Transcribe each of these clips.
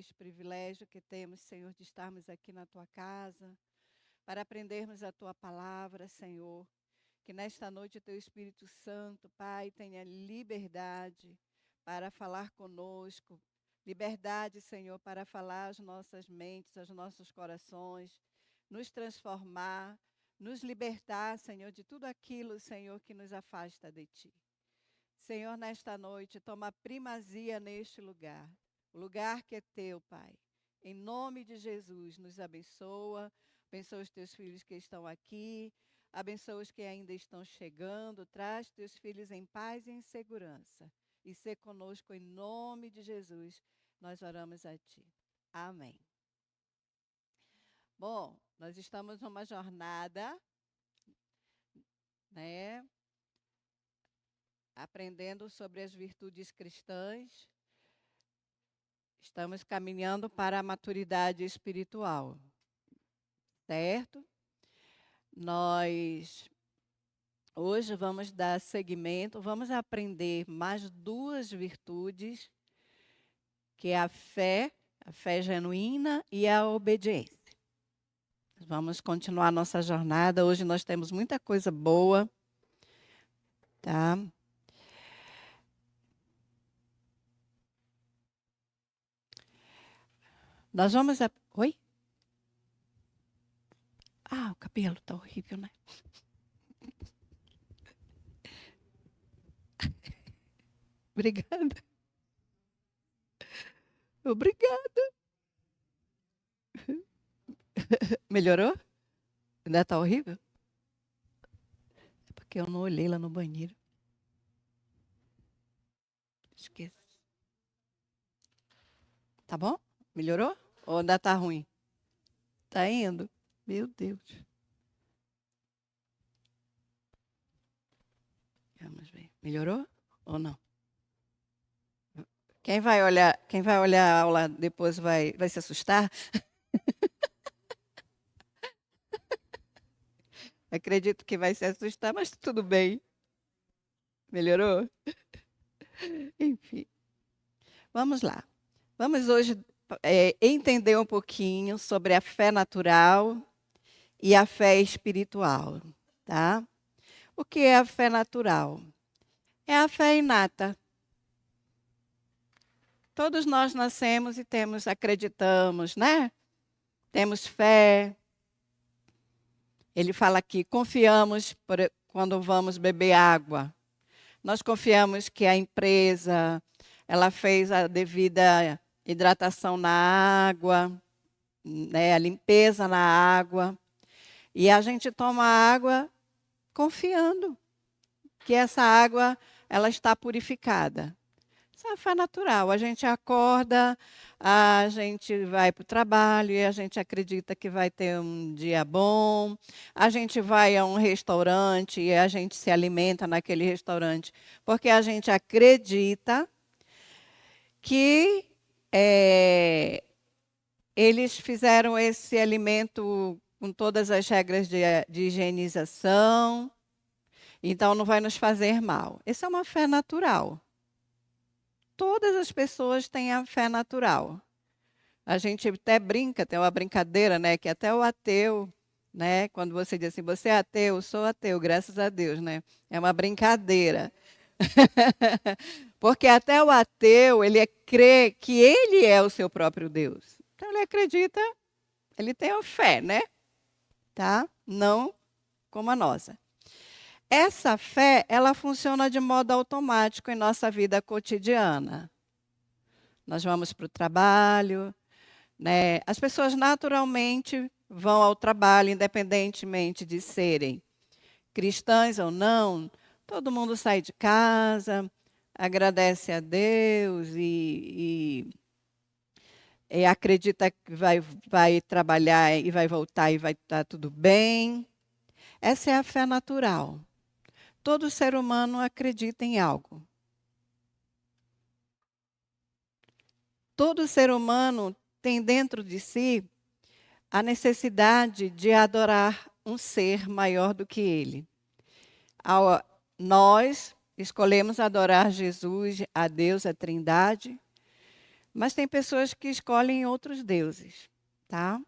este privilégio que temos, Senhor, de estarmos aqui na Tua casa, para aprendermos a Tua palavra, Senhor. Que nesta noite o Teu Espírito Santo, Pai, tenha liberdade para falar conosco. Liberdade, Senhor, para falar às nossas mentes, aos nossos corações, nos transformar, nos libertar, Senhor, de tudo aquilo, Senhor, que nos afasta de Ti. Senhor, nesta noite, toma primazia neste lugar, o lugar que é Teu, Pai. Em nome de Jesus, nos abençoa, abençoa os Teus filhos que estão aqui, abençoa os que ainda estão chegando, traz Teus filhos em paz e em segurança. E ser conosco em nome de Jesus, nós oramos a Ti. Amém. Bom, nós estamos numa jornada, né? Aprendendo sobre as virtudes cristãs. Estamos caminhando para a maturidade espiritual, certo? Nós hoje vamos dar seguimento, vamos aprender mais duas virtudes, que é a fé genuína e a obediência. Vamos continuar nossa jornada. Hoje nós temos muita coisa boa, tá? Nós vamos... Oi? Ah, o cabelo está horrível, né? Obrigada. Obrigada. Melhorou? Ainda está horrível? É porque eu não olhei lá no banheiro. Esqueci. Tá bom? Melhorou? Ou ainda está ruim? Tá indo? Meu Deus. Vamos ver. Melhorou ou não? Quem vai olhar a aula depois vai se assustar? Acredito que vai se assustar, mas tudo bem. Melhorou? Enfim. Vamos lá. Vamos hoje entender um pouquinho sobre a fé natural e a fé espiritual, tá? O que é a fé natural? É a fé inata. Todos nós nascemos e acreditamos, né? Temos fé. Ele fala aqui, confiamos quando vamos beber água. Nós confiamos que a empresa, ela fez a devida hidratação na água, né, a limpeza na água. E a gente toma água confiando que essa água ela está purificada. Isso é fé natural. A gente acorda, a gente vai para o trabalho e a gente acredita que vai ter um dia bom. A gente vai a um restaurante e a gente se alimenta naquele restaurante porque a gente acredita que eles fizeram esse alimento com todas as regras de higienização, então não vai nos fazer mal. Essa é uma fé natural. Todas as pessoas têm a fé natural. A gente até brinca, tem uma brincadeira, né, que até o ateu, né, quando você diz assim, você é ateu, eu sou ateu, graças a Deus, né? É uma brincadeira. Porque até o ateu, ele crê que ele é o seu próprio Deus. Então ele acredita, ele tem a fé, né? Tá? Não como a nossa. Essa fé, ela funciona de modo automático em nossa vida cotidiana. Nós vamos para o trabalho, né? As pessoas naturalmente vão ao trabalho, independentemente de serem cristãs ou não. Todo mundo sai de casa, agradece a Deus e acredita que vai trabalhar e vai voltar e vai estar tudo bem. Essa é a fé natural. Todo ser humano acredita em algo. Todo ser humano tem dentro de si a necessidade de adorar um ser maior do que ele. Nós escolhemos adorar Jesus, a Deus, a Trindade, Mas tem pessoas que escolhem outros deuses, tá?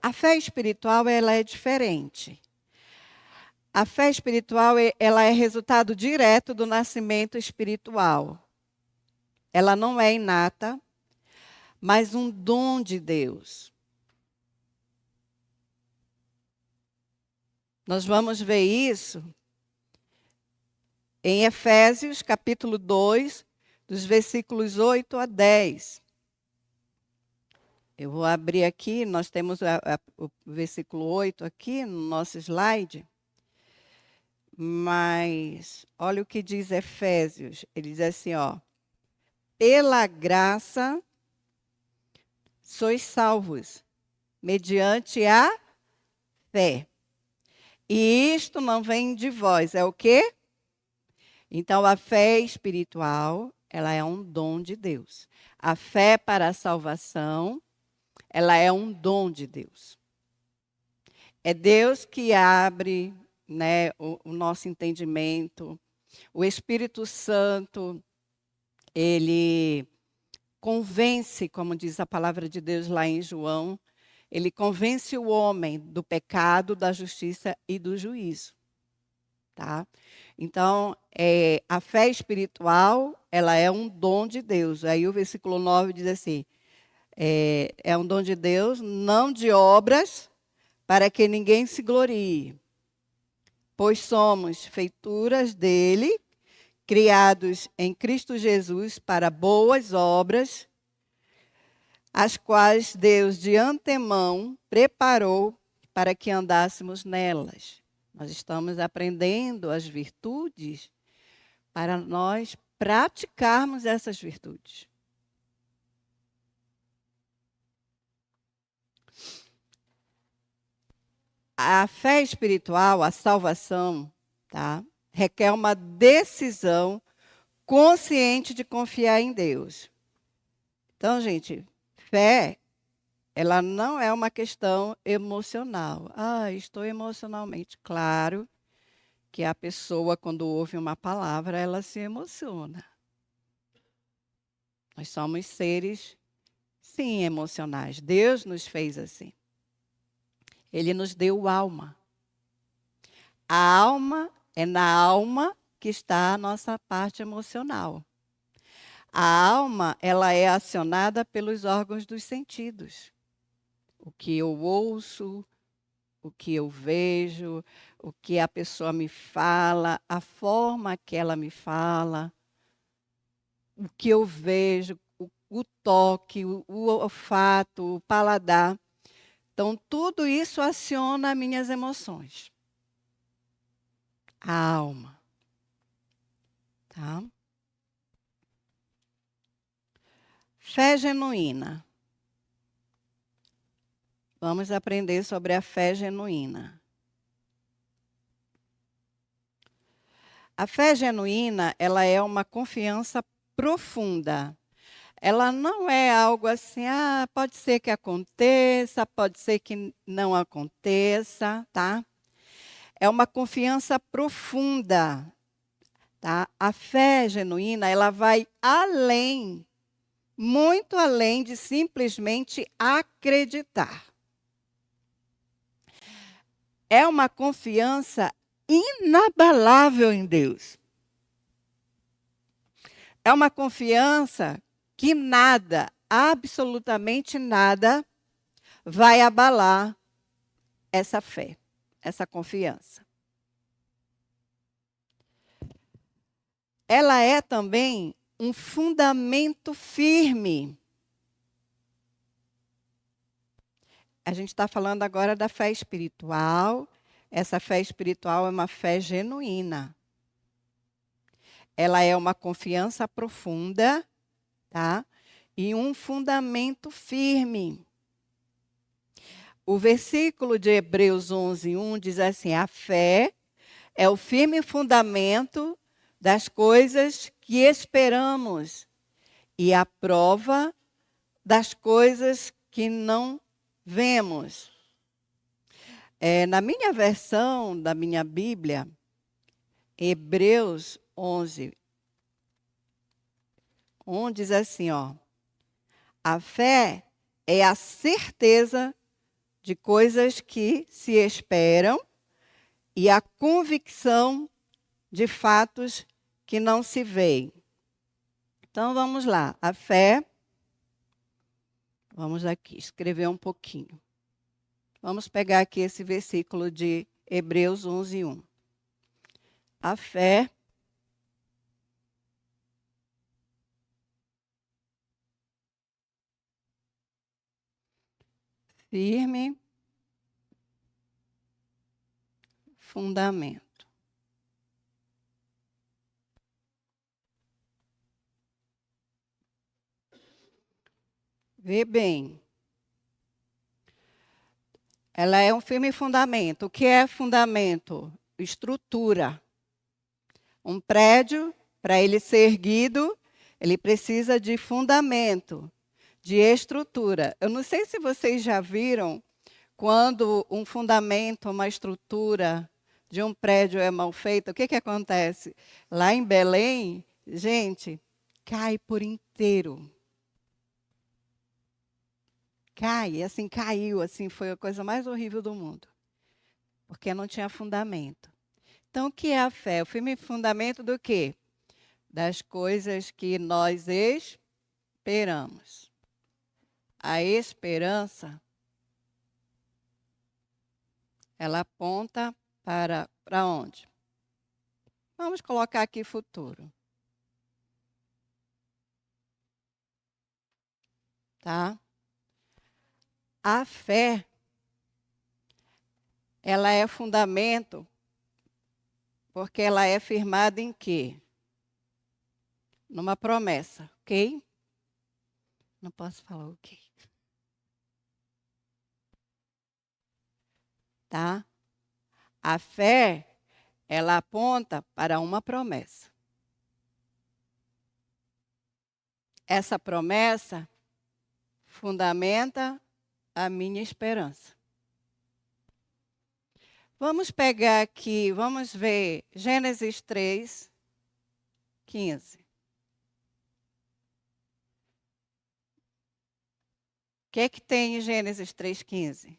A fé espiritual, ela é diferente. A fé espiritual, ela é resultado direto do nascimento espiritual. Ela não é inata, mas um dom de Deus. Nós vamos ver isso em Efésios, capítulo 2, dos versículos 8 a 10. Eu vou abrir aqui, nós temos o versículo 8 aqui no nosso slide. Mas olha o que diz Efésios. Ele diz assim, ó: pela graça sois salvos, mediante a fé. E isto não vem de vós, é o quê? Então, a fé espiritual, ela é um dom de Deus. A fé para a salvação, ela é um dom de Deus. É Deus que abre, né, o nosso entendimento. O Espírito Santo, ele convence, como diz a palavra de Deus lá em João, ele convence o homem do pecado, da justiça e do juízo. Tá? Então, a fé espiritual, ela é um dom de Deus. Aí o versículo 9 diz assim, é um dom de Deus, não de obras, para que ninguém se glorie. Pois somos feituras dele, criados em Cristo Jesus para boas obras, as quais Deus de antemão preparou para que andássemos nelas. Nós estamos aprendendo as virtudes para nós praticarmos essas virtudes. A fé espiritual, a salvação, tá, requer uma decisão consciente de confiar em Deus. Então, gente, fé, ela não é uma questão emocional. Estou emocionalmente. Claro que a pessoa, quando ouve uma palavra, ela se emociona. Nós somos seres, sim, emocionais. Deus nos fez assim. Ele nos deu alma. A alma é na alma que está a nossa parte emocional. A alma, ela é acionada pelos órgãos dos sentidos. O que eu ouço, o que eu vejo, o que a pessoa me fala, a forma que ela me fala, o que eu vejo, o toque, o olfato, o paladar. Então, tudo isso aciona minhas emoções. A alma. Tá? Fé genuína. Vamos aprender sobre a fé genuína. A fé genuína, ela é uma confiança profunda. Ela não é algo assim, pode ser que aconteça, pode ser que não aconteça, tá? É uma confiança profunda, tá? A fé genuína, ela vai além, muito além de simplesmente acreditar. É uma confiança inabalável em Deus. É uma confiança que nada, absolutamente nada, vai abalar essa fé, essa confiança. Ela é também um fundamento firme. A gente está falando agora da fé espiritual. Essa fé espiritual é uma fé genuína. Ela é uma confiança profunda, tá? E um fundamento firme. O versículo de Hebreus 11:1 diz assim: a fé é o firme fundamento das coisas que esperamos e a prova das coisas que não vemos. Na minha versão da minha Bíblia, Hebreus 11, 1 diz assim, ó: a fé é a certeza de coisas que se esperam e a convicção de fatos que não se veem. Então vamos lá, a fé, vamos aqui escrever um pouquinho. Vamos pegar aqui esse versículo de Hebreus 11:1. A fé firme fundamento. Vê bem. Ela é um firme fundamento. O que é fundamento? Estrutura. Um prédio, para ele ser erguido, ele precisa de fundamento, de estrutura. Eu não sei se vocês já viram quando um fundamento, uma estrutura de um prédio é mal feita, o que, que acontece? Lá em Belém, gente, cai por inteiro. Cai, assim, caiu, assim, foi a coisa mais horrível do mundo. Porque não tinha fundamento. Então, o que é a fé? O firme fundamento do quê? Das coisas que nós esperamos. A esperança, ela aponta para onde? Vamos colocar aqui futuro. Tá? A fé, ela é fundamento porque ela é firmada em quê? Numa promessa, ok? Não posso falar o quê. Tá? A fé, ela aponta para uma promessa. Essa promessa fundamenta a minha esperança. Vamos pegar aqui, vamos ver Gênesis 3:15. O que é que tem em Gênesis 3:15?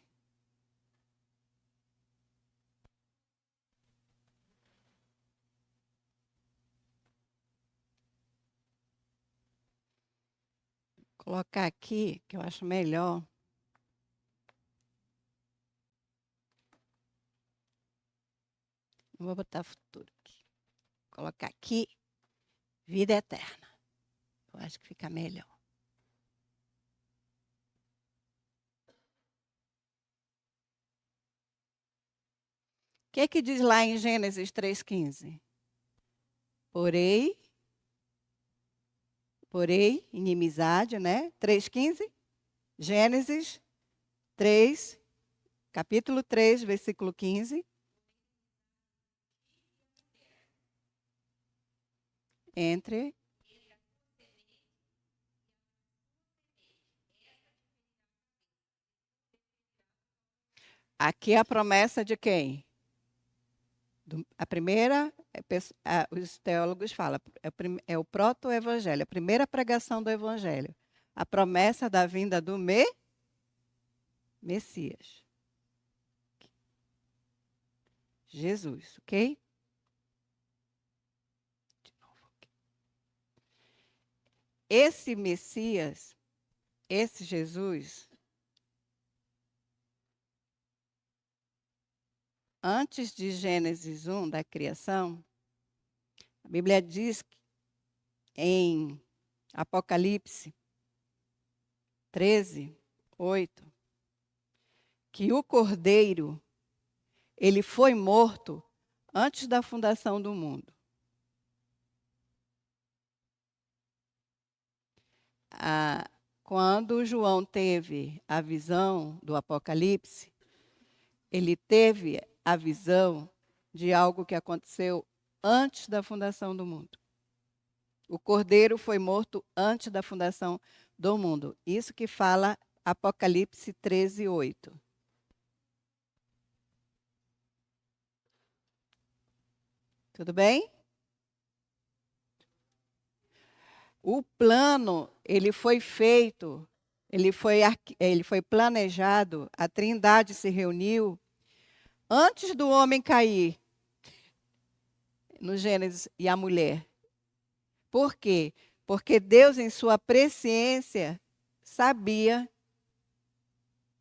Vou colocar aqui, que eu acho melhor. Não vou botar futuro aqui. Vou colocar aqui, vida eterna. Eu acho que fica melhor. O que é que diz lá em Gênesis 3:15? Porém, inimizade, né? 3:15. Gênesis 3, capítulo 3, versículo 15. Entre. Aqui é a promessa de quem? A primeira, os teólogos falam, é o proto-evangelho, a primeira pregação do evangelho. A promessa da vinda do Messias. Jesus, ok? De novo aqui. Esse Messias, esse Jesus, antes de Gênesis 1, da criação, a Bíblia diz em Apocalipse 13:8, que o Cordeiro, ele foi morto antes da fundação do mundo. Quando João teve a visão do Apocalipse, ele teve a visão de algo que aconteceu antes da fundação do mundo. O Cordeiro foi morto antes da fundação do mundo. Isso que fala Apocalipse 13:8. Tudo bem? O plano, ele foi feito, ele foi planejado, a Trindade se reuniu antes do homem cair no Gênesis e a mulher. Por quê? Porque Deus, em sua presciência, sabia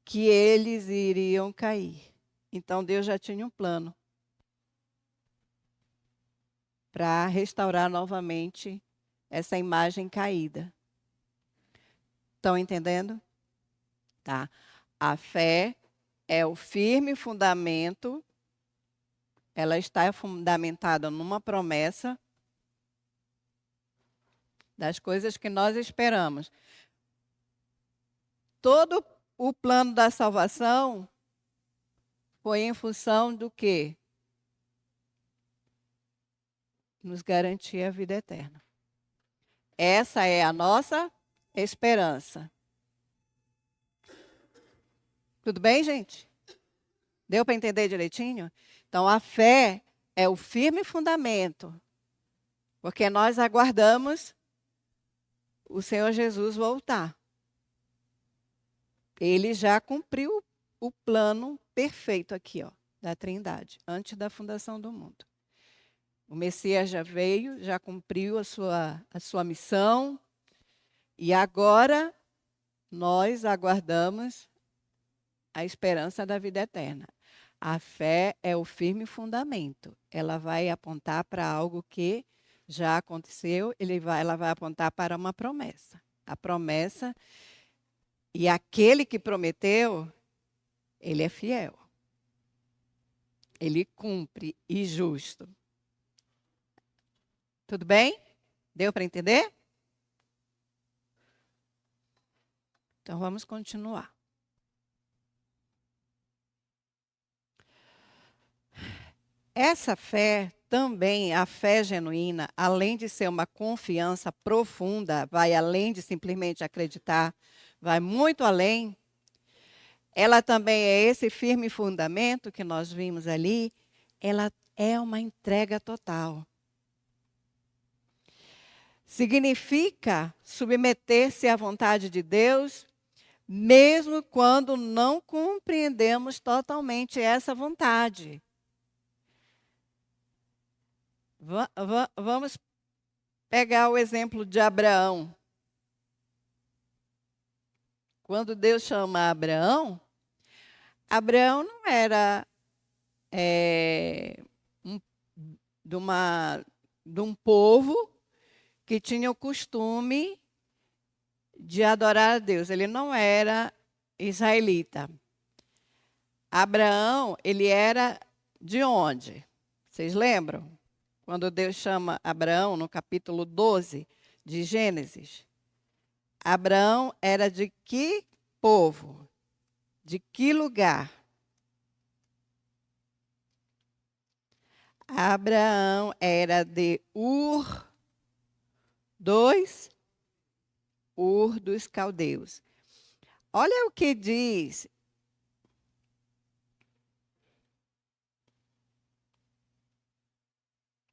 que eles iriam cair. Então, Deus já tinha um plano para restaurar novamente essa imagem caída. Estão entendendo? Tá. A fé é o firme fundamento, ela está fundamentada numa promessa das coisas que nós esperamos. Todo o plano da salvação foi em função do quê? Nos garantir a vida eterna. Essa é a nossa esperança. Tudo bem, gente? Deu para entender direitinho? Então, a fé é o firme fundamento, porque nós aguardamos o Senhor Jesus voltar. Ele já cumpriu o plano perfeito aqui, ó, da Trindade, antes da fundação do mundo. O Messias já veio, já cumpriu a sua missão, e agora nós aguardamos a esperança da vida eterna. A fé é o firme fundamento. Ela vai apontar para algo que já aconteceu, ela vai apontar para uma promessa. A promessa, e aquele que prometeu, ele é fiel. Ele cumpre e justo. Tudo bem? Deu para entender? Então vamos continuar. Essa fé também, a fé genuína, além de ser uma confiança profunda, vai além de simplesmente acreditar, vai muito além. Ela também é esse firme fundamento que nós vimos ali, ela é uma entrega total. Significa submeter-se à vontade de Deus, mesmo quando não compreendemos totalmente essa vontade. Vamos pegar o exemplo de Abraão. Quando Deus chama Abraão, Abraão não era de um povo que tinha o costume de adorar a Deus. Ele não era israelita. Abraão, ele era de onde? Vocês lembram? Quando Deus chama Abraão, no capítulo 12 de Gênesis. Abraão era de que povo? De que lugar? Abraão era de Ur dos caldeus. Olha o que diz.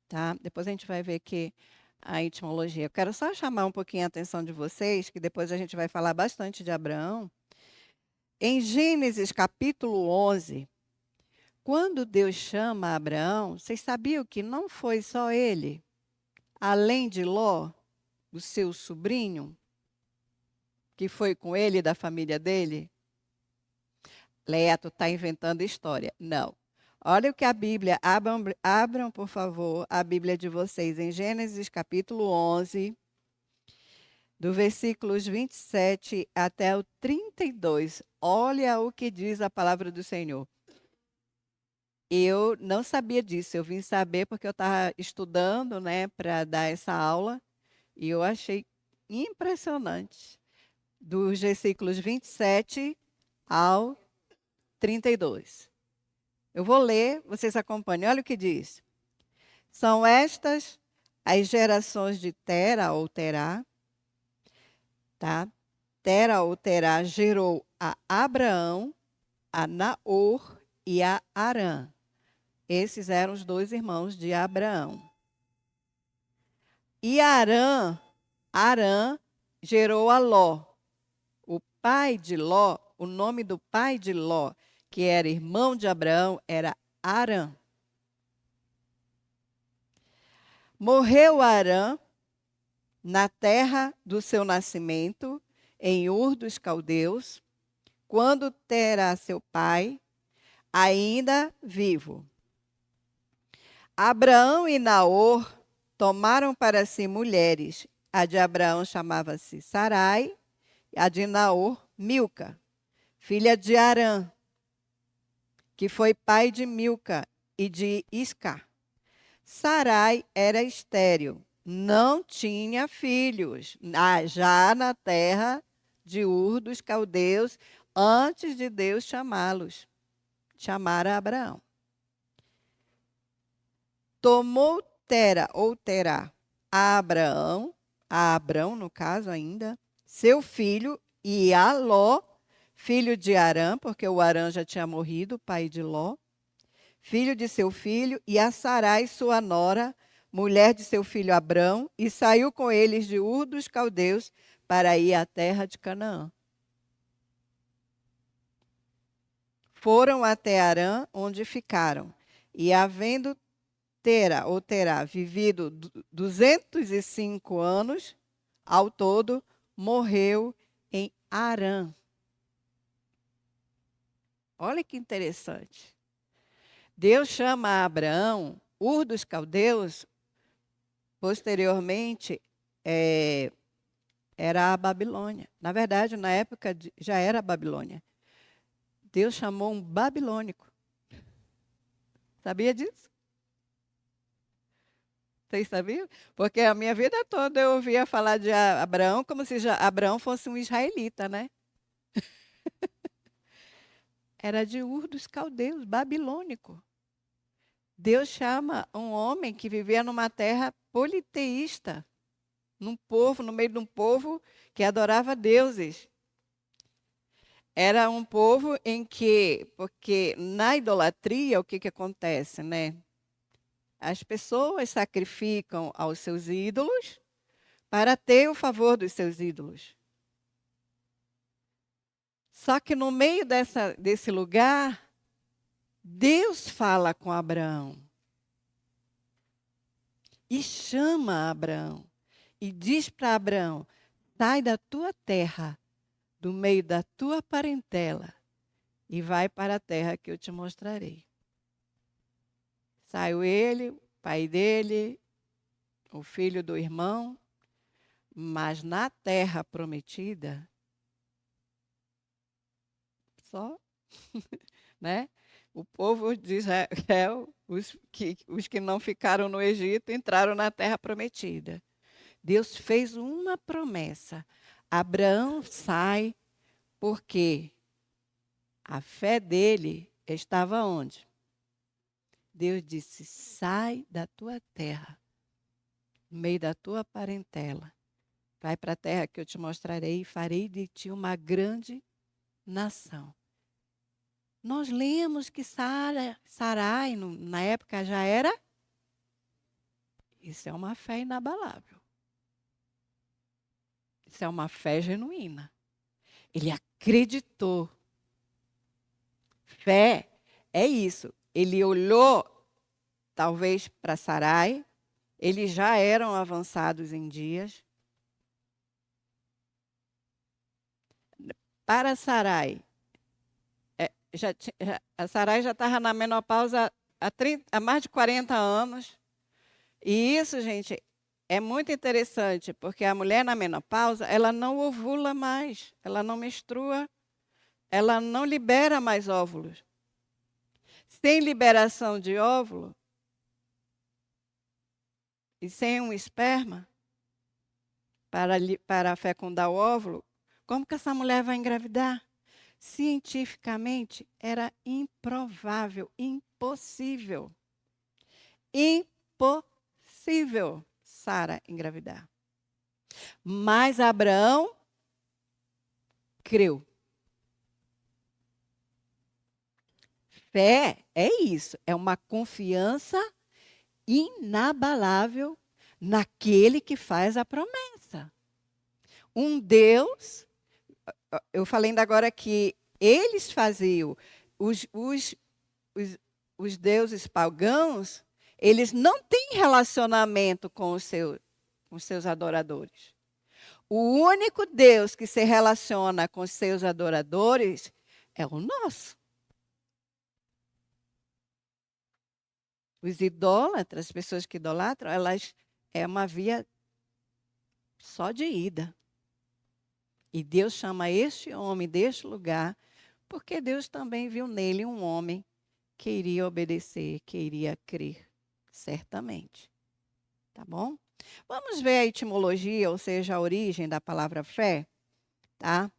Tá? Depois a gente vai ver aqui a etimologia. Eu quero só chamar um pouquinho a atenção de vocês, que depois a gente vai falar bastante de Abraão. Em Gênesis capítulo 11, quando Deus chama Abraão, vocês sabiam que não foi só ele, além de Ló, o seu sobrinho, que foi com ele da família dele? Leia, tu está inventando história. Não. Olha o que a Bíblia, abram, por favor, a Bíblia de vocês em Gênesis capítulo 11, do versículos 27 até o 32. Olha o que diz a palavra do Senhor. Eu não sabia disso, eu vim saber porque eu estava estudando, né, para dar essa aula, e eu achei impressionante. Dos versículos 27 ao 32. Eu vou ler, vocês acompanhem. Olha o que diz. São estas as gerações de Tera ou Terá. Tá? Tera ou Terá gerou a Abraão, a Naor e a Arã. Esses eram os dois irmãos de Abraão. E Arã Arã gerou a Ló. O pai de Ló, o nome do pai de Ló, que era irmão de Abraão, era Arã. Morreu Arã na terra do seu nascimento, em Ur dos Caldeus, quando Terá, seu pai, ainda vivo. Abraão e Naor tomaram para si mulheres. A de Abraão chamava-se Sarai, a de Naor, Milca, filha de Arã, que foi pai de Milca e de Isca. Sarai era estéril, não tinha filhos, já na terra de Ur dos Caldeus, antes de Deus chamar a Abraão. Tomou Tera, ou Terá, a Abrão, no caso ainda, seu filho, e a Ló, filho de Arã, porque o Arã já tinha morrido, pai de Ló, filho de seu filho, e a Sarai, sua nora, mulher de seu filho Abrão, e saiu com eles de Ur dos Caldeus para ir à terra de Canaã. Foram até Arã, onde ficaram, e havendo Terá vivido 205 anos, ao todo, morreu em Arã. Olha que interessante. Deus chama Abraão, Ur dos Caldeus, posteriormente era a Babilônia. Na verdade, na época já era a Babilônia. Deus chamou um babilônico. Sabia disso? Vocês sabiam? Porque a minha vida toda eu ouvia falar de Abraão como se Abraão fosse um israelita, né? Era de Ur dos Caldeus, babilônico. Deus chama um homem que vivia numa terra politeísta, no meio de um povo que adorava deuses. Era um povo em que, porque na idolatria, o que acontece, né? As pessoas sacrificam aos seus ídolos para ter o favor dos seus ídolos. Só que no meio desse lugar, Deus fala com Abraão. E chama Abraão. E diz para Abraão: sai da tua terra, do meio da tua parentela, e vai para a terra que eu te mostrarei. Saiu ele, o pai dele, o filho do irmão, mas na terra prometida, só, né? O povo de Israel, os que não ficaram no Egito, entraram na terra prometida. Deus fez uma promessa. Abraão sai porque a fé dele estava onde? Deus disse: sai da tua terra, no meio da tua parentela. Vai para a terra que eu te mostrarei e farei de ti uma grande nação. Nós lemos que Sarai, na época, já era. Isso é uma fé inabalável. Isso é uma fé genuína. Ele acreditou. Fé é isso. Ele olhou, talvez, para Sarai. Eles já eram avançados em dias. Para Sarai, a Sarai já estava na menopausa há mais de 40 anos. E isso, gente, é muito interessante, porque a mulher na menopausa, ela não ovula mais, ela não menstrua, ela não libera mais óvulos. Sem liberação de óvulo e sem um esperma para fecundar o óvulo, como que essa mulher vai engravidar? Cientificamente, era improvável, impossível. Impossível Sara engravidar. Mas Abraão creu. Fé é isso, é uma confiança inabalável naquele que faz a promessa. Um Deus, eu falei ainda agora que eles faziam, os, os, os deuses pagãos, eles não têm relacionamento com os seus adoradores. O único Deus que se relaciona com os seus adoradores é o nosso. Os idólatras, as pessoas que idolatram, elas é uma via só de ida. E Deus chama este homem deste lugar, porque Deus também viu nele um homem que iria obedecer, que iria crer, certamente. Tá bom? Vamos ver a etimologia, ou seja, a origem da palavra fé, tá?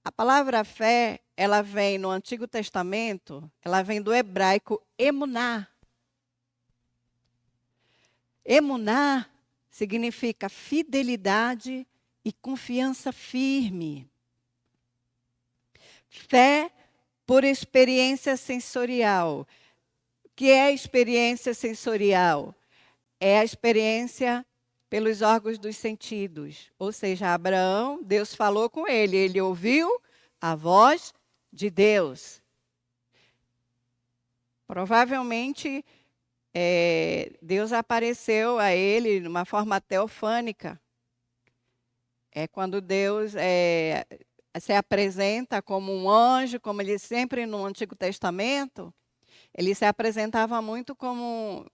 A palavra fé, ela vem no Antigo Testamento, ela vem do hebraico emuná. Emuná significa fidelidade e confiança firme. Fé por experiência sensorial. O que é experiência sensorial? É a experiência pelos órgãos dos sentidos. Ou seja, Abraão, Deus falou com ele, ele ouviu a voz de Deus. Provavelmente, Deus apareceu a ele de uma forma teofânica. É quando Deus se apresenta como um anjo, como ele sempre no Antigo Testamento, ele se apresentava muito como,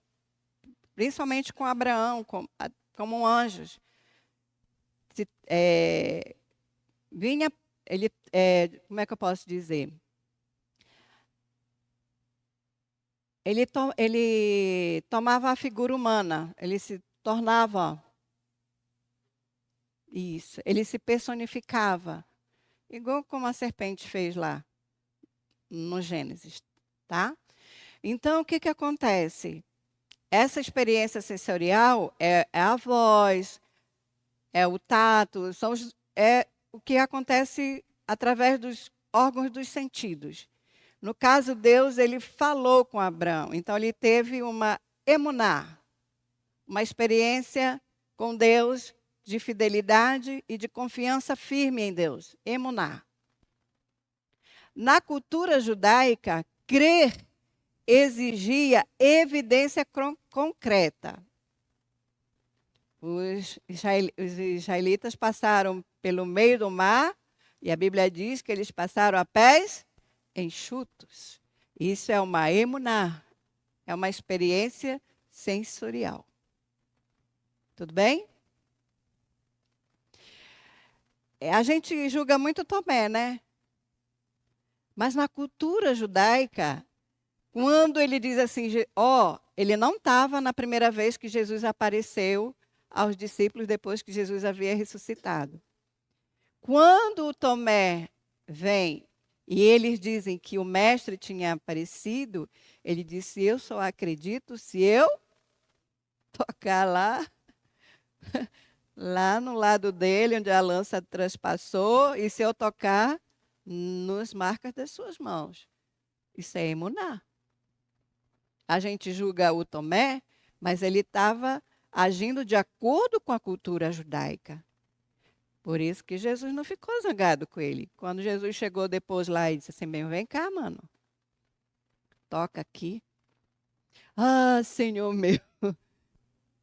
principalmente com Abraão, como anjos. Vinha, como é que eu posso dizer? Ele tomava a figura humana, ele se tornava isso, ele se personificava, igual como a serpente fez lá no Gênesis, tá? Então, o que acontece? Essa experiência sensorial é a voz, é o tato, é o que acontece através dos órgãos dos sentidos. No caso, Deus, ele falou com Abraão. Então, ele teve uma emuná, uma experiência com Deus de fidelidade e de confiança firme em Deus. Emuná. Na cultura judaica, crer exigia evidência concreta. Os israelitas passaram pelo meio do mar, e a Bíblia diz que eles passaram a pés enxutos. Isso é uma emuná, é uma experiência sensorial. Tudo bem? A gente julga muito Tomé, né? Mas na cultura judaica, quando ele diz assim, ele não estava na primeira vez que Jesus apareceu aos discípulos depois que Jesus havia ressuscitado. Quando o Tomé vem e eles dizem que o mestre tinha aparecido, ele disse, eu só acredito se eu tocar lá no lado dele, onde a lança transpassou, e se eu tocar nas marcas das suas mãos. Isso é emuná. A gente julga o Tomé, mas ele estava agindo de acordo com a cultura judaica. Por isso que Jesus não ficou zangado com ele. Quando Jesus chegou depois lá e disse assim, vem cá, mano. Toca aqui. Ah, Senhor meu.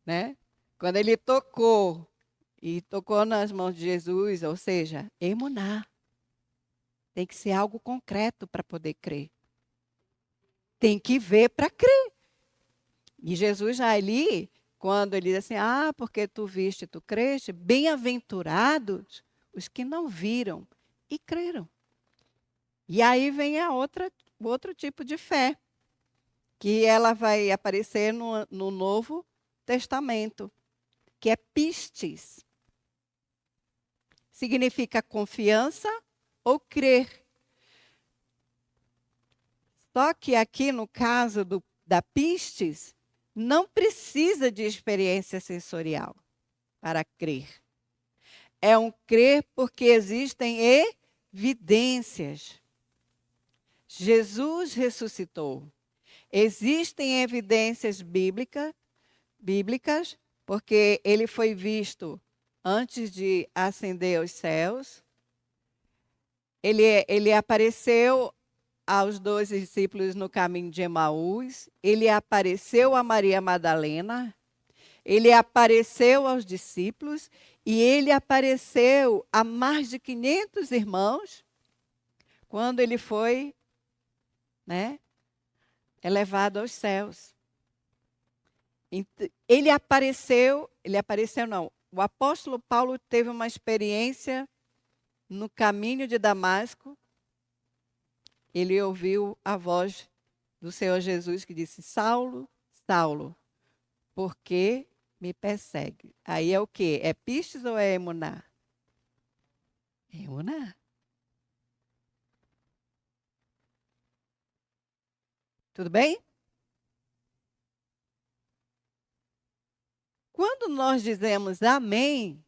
Né? Quando ele tocou, e tocou nas mãos de Jesus, ou seja, emuná. Tem que ser algo concreto para poder crer. Tem que ver para crer. E Jesus já ali, quando ele diz assim, porque tu viste, tu creste, bem-aventurados os que não viram e creram. E aí vem o outro tipo de fé, que ela vai aparecer no Novo Testamento, que é pistis. Significa confiança ou crer. Só que aqui no caso da pistis, não precisa de experiência sensorial para crer. É um crer porque existem evidências. Jesus ressuscitou. Existem evidências bíblicas, porque ele foi visto antes de ascender aos céus. Ele apareceu aos 12 discípulos no caminho de Emaús. Ele apareceu a Maria Madalena. Ele apareceu aos discípulos. E ele apareceu a mais de 500 irmãos quando ele foi, né, elevado aos céus. Ele apareceu não. O apóstolo Paulo teve uma experiência no caminho de Damasco. Ele ouviu a voz do Senhor Jesus que disse: Saulo, Saulo, por que me persegue? Aí é o quê? É pistes ou é emuná? É emuná. Tudo bem? Quando nós dizemos amém,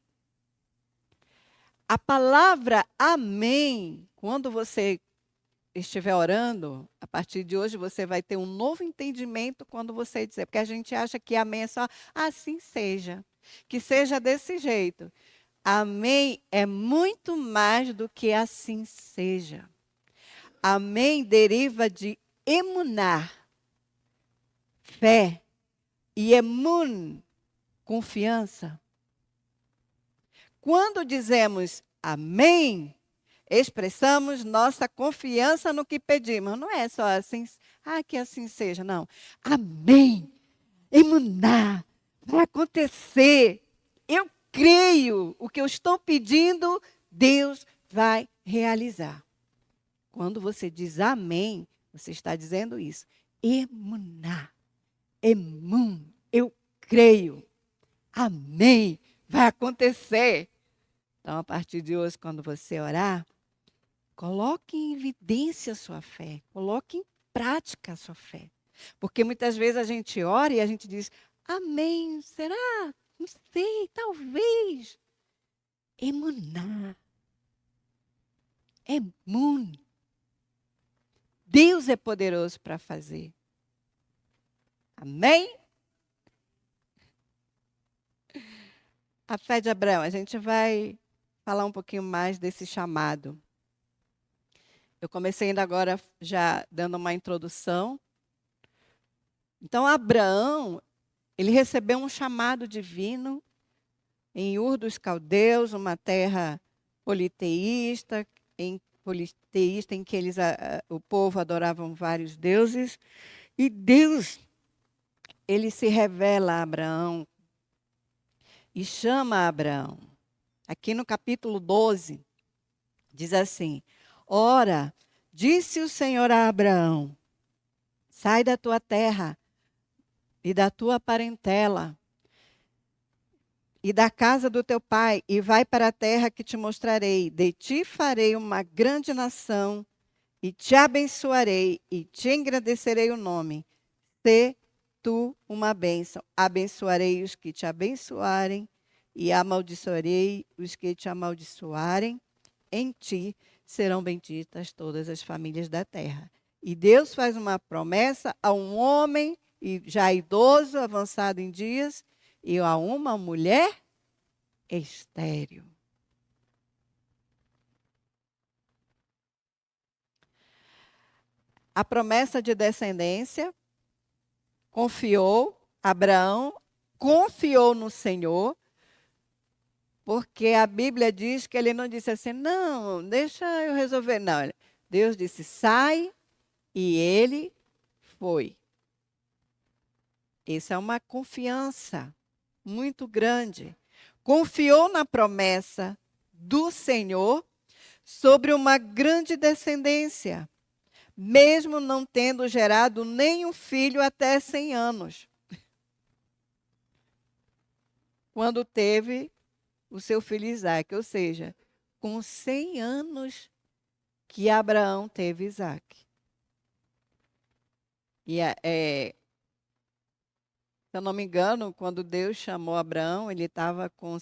a palavra amém, quando você estiver orando, a partir de hoje você vai ter um novo entendimento quando você dizer, porque a gente acha que amém é só assim seja, que seja desse jeito. Amém é muito mais do que assim seja. Amém deriva de emunar, fé, e emun, confiança. Quando dizemos amém, expressamos nossa confiança no que pedimos. Não é só assim, que assim seja, não. Amém. Emuná, vai acontecer. Eu creio, o que eu estou pedindo, Deus vai realizar. Quando você diz amém, você está dizendo isso. Emuná, emun, eu creio. Amém, vai acontecer. Então, a partir de hoje, quando você orar, coloque em evidência a sua fé. Coloque em prática a sua fé. Porque muitas vezes a gente ora e a gente diz, amém, será? Não sei, talvez. Emuná. Emun. Deus é poderoso para fazer. Amém? A fé de Abraão, a gente vai falar um pouquinho mais desse chamado. Eu comecei ainda agora já dando uma introdução. Então, Abraão, ele recebeu um chamado divino em Ur dos Caldeus, uma terra politeísta, em que o povo adoravam vários deuses. E Deus, ele se revela a Abraão e chama Abraão. Aqui no capítulo 12, diz assim: Ora, disse o Senhor a Abraão, sai da tua terra e da tua parentela e da casa do teu pai, e vai para a terra que te mostrarei. De ti farei uma grande nação, e te abençoarei, e te engrandecerei o nome. Sê tu uma bênção. Abençoarei os que te abençoarem, e amaldiçoarei os que te amaldiçoarem. Em ti serão benditas todas as famílias da terra. E Deus faz uma promessa a um homem já idoso, avançado em dias, e a uma mulher estéril. A promessa de descendência Abraão confiou no Senhor, porque a Bíblia diz que ele não disse assim, não, deixa eu resolver. Não, Deus disse, sai, e ele foi. Essa é uma confiança muito grande. Confiou na promessa do Senhor sobre uma grande descendência, mesmo não tendo gerado nenhum filho até 100 anos. Quando teve o seu filho Isaque, ou seja, com 100 anos que Abraão teve Isaque. E se eu não me engano, quando Deus chamou Abraão, ele estava com,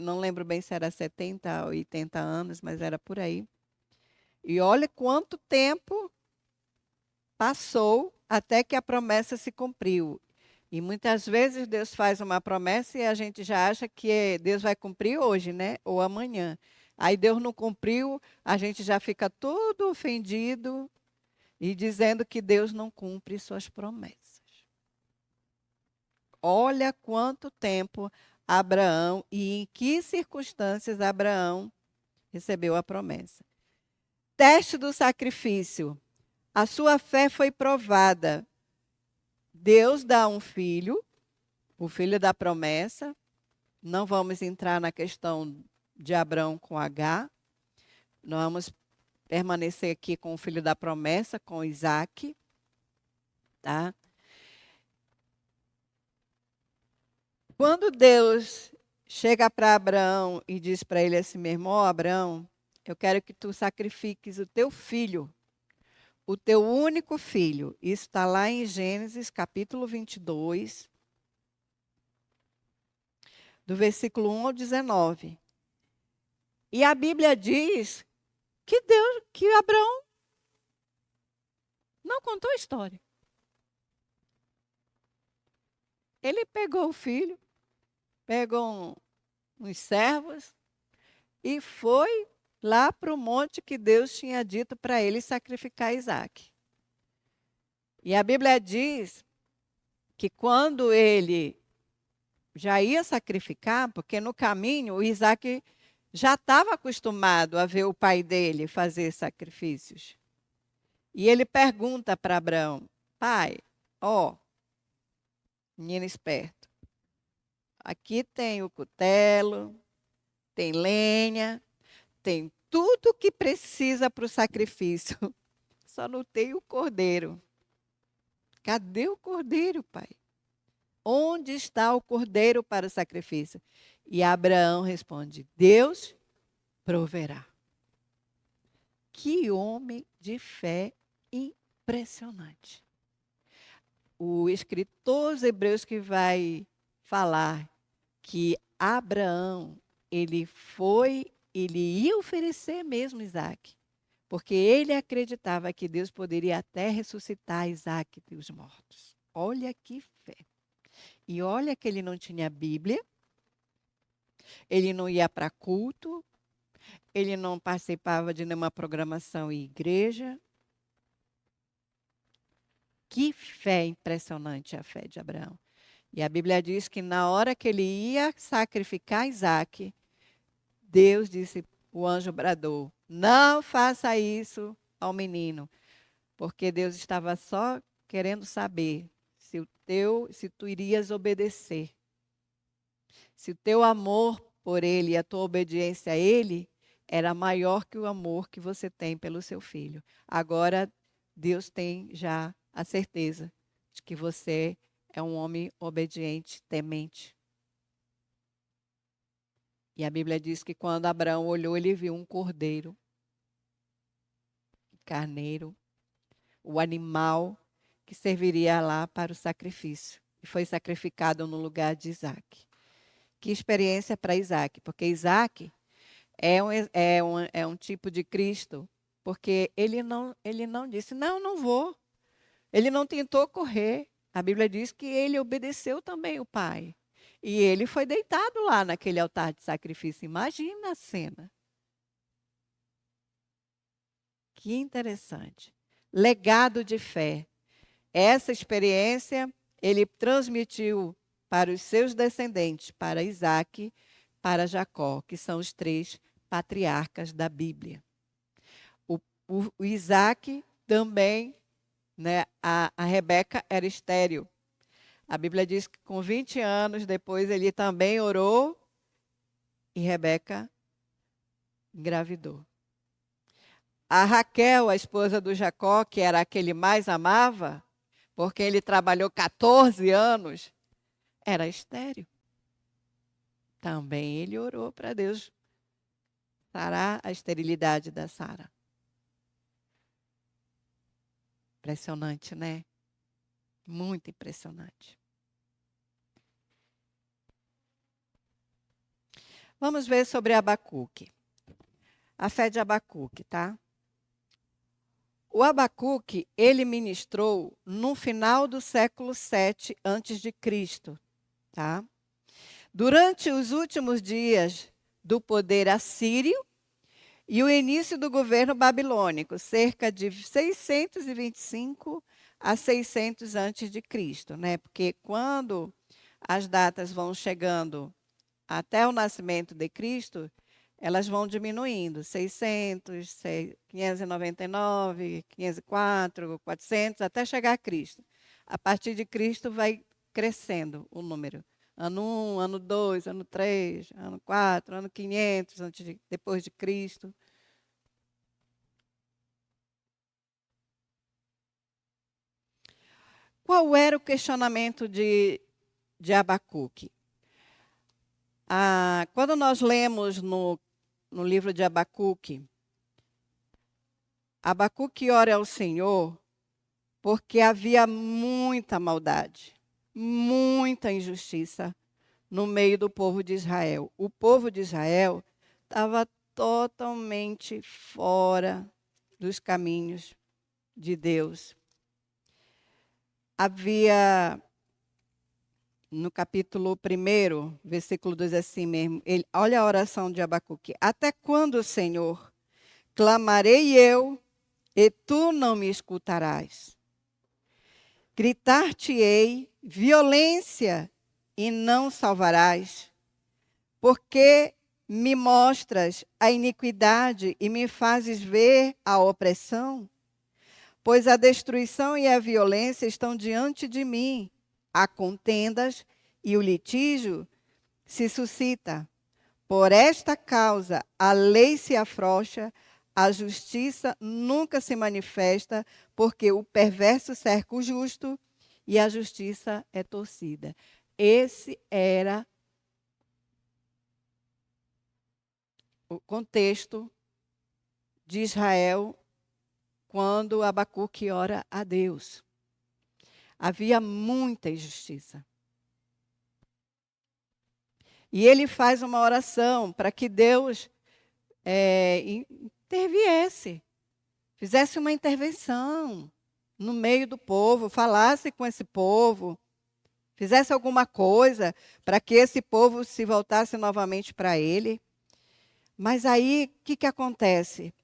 não lembro bem se era 70 ou 80 anos, mas era por aí. E olha quanto tempo passou até que a promessa se cumpriu. E muitas vezes Deus faz uma promessa e a gente já acha que Deus vai cumprir hoje, né? Ou amanhã. Aí Deus não cumpriu, a gente já fica todo ofendido e dizendo que Deus não cumpre suas promessas. Olha quanto tempo Abraão e em que circunstâncias Abraão recebeu a promessa. Teste do sacrifício. A sua fé foi provada. Deus dá um filho, o filho da promessa. Não vamos entrar na questão de Abraão com H. Nós vamos permanecer aqui com o filho da promessa, com Isaac. Tá? Quando Deus chega para Abraão e diz para ele assim mesmo: ó, Abraão, eu quero que tu sacrifiques o teu filho, o teu único filho. Isso está lá em Gênesis, capítulo 22, do versículo 1 ao 19. E a Bíblia diz que Abraão não contou a história. Ele pegou o filho, pegou uns servos e foi lá para o monte que Deus tinha dito para ele sacrificar Isaac. E a Bíblia diz que quando ele já ia sacrificar, porque no caminho o Isaac já estava acostumado a ver o pai dele fazer sacrifícios. E ele pergunta para Abraão: pai, ó, menino esperto, aqui tem o cutelo, tem lenha, tem tudo o que precisa para o sacrifício. Só não tem o cordeiro. Cadê o cordeiro, pai? Onde está o cordeiro para o sacrifício? E Abraão responde: Deus proverá. Que homem de fé impressionante. O escritor aos Hebreus que vai falar que Abraão, ele ia oferecer mesmo Isaac, porque ele acreditava que Deus poderia até ressuscitar Isaac dos mortos. Olha que fé. E olha que ele não tinha Bíblia, ele não ia para culto, ele não participava de nenhuma programação em igreja. Que fé impressionante a fé de Abraão. E a Bíblia diz que na hora que ele ia sacrificar Isaac, Deus disse, o anjo bradou: não faça isso ao menino, porque Deus estava só querendo saber se tu irias obedecer. Se o teu amor por ele e a tua obediência a ele era maior que o amor que você tem pelo seu filho. Agora Deus tem já a certeza de que você é um homem obediente, temente. E a Bíblia diz que quando Abraão olhou, ele viu um cordeiro, carneiro, o animal que serviria lá para o sacrifício. E foi sacrificado no lugar de Isaac. Que experiência para Isaac, porque Isaac é um tipo de Cristo, porque ele não disse, não vou. Ele não tentou correr. A Bíblia diz que ele obedeceu também o pai. E ele foi deitado lá naquele altar de sacrifício. Imagina a cena. Que interessante. Legado de fé. Essa experiência ele transmitiu para os seus descendentes, para Isaac, para Jacó, que são os três patriarcas da Bíblia. O Isaac também, né, a Rebeca era estéril. A Bíblia diz que com 20 anos depois ele também orou e Rebeca engravidou. A Raquel, a esposa do Jacó, que era a que ele mais amava, porque ele trabalhou 14 anos, era estéril. Também ele orou para Deus sarar a esterilidade da Sara. Impressionante, né? Muito impressionante. Vamos ver sobre Abacuque. A fé de Abacuque, tá? O Abacuque, ele ministrou no final do século 7 antes de Cristo, tá? Durante os últimos dias do poder assírio e o início do governo babilônico, cerca de 625 a 600 antes de Cristo, né? Porque quando as datas vão chegando até o nascimento de Cristo, elas vão diminuindo, 600, 599, 504, 400, até chegar a Cristo. A partir de Cristo vai crescendo o número. Ano 1, ano 2, ano 3, ano 4, ano 500, depois de Cristo. Qual era o questionamento de Abacuque? Quando nós lemos no livro de Abacuque, Abacuque ora ao Senhor porque havia muita maldade, muita injustiça no meio do povo de Israel. O povo de Israel estava totalmente fora dos caminhos de Deus. Havia, no capítulo 1, versículo 2, assim mesmo, olha a oração de Abacuque. Até quando, Senhor, clamarei eu, e tu não me escutarás? Gritar-te-ei violência, e não salvarás, porque me mostras a iniquidade e me fazes ver a opressão? Pois a destruição e a violência estão diante de mim, há contendas e o litígio se suscita. Por esta causa, a lei se afrouxa, a justiça nunca se manifesta, porque o perverso cerca o justo e a justiça é torcida. Esse era o contexto de Israel quando Abacuque ora a Deus. Havia muita injustiça. E ele faz uma oração para que Deus interviesse, fizesse uma intervenção no meio do povo, falasse com esse povo, fizesse alguma coisa para que esse povo se voltasse novamente para ele. Mas aí, o que acontece?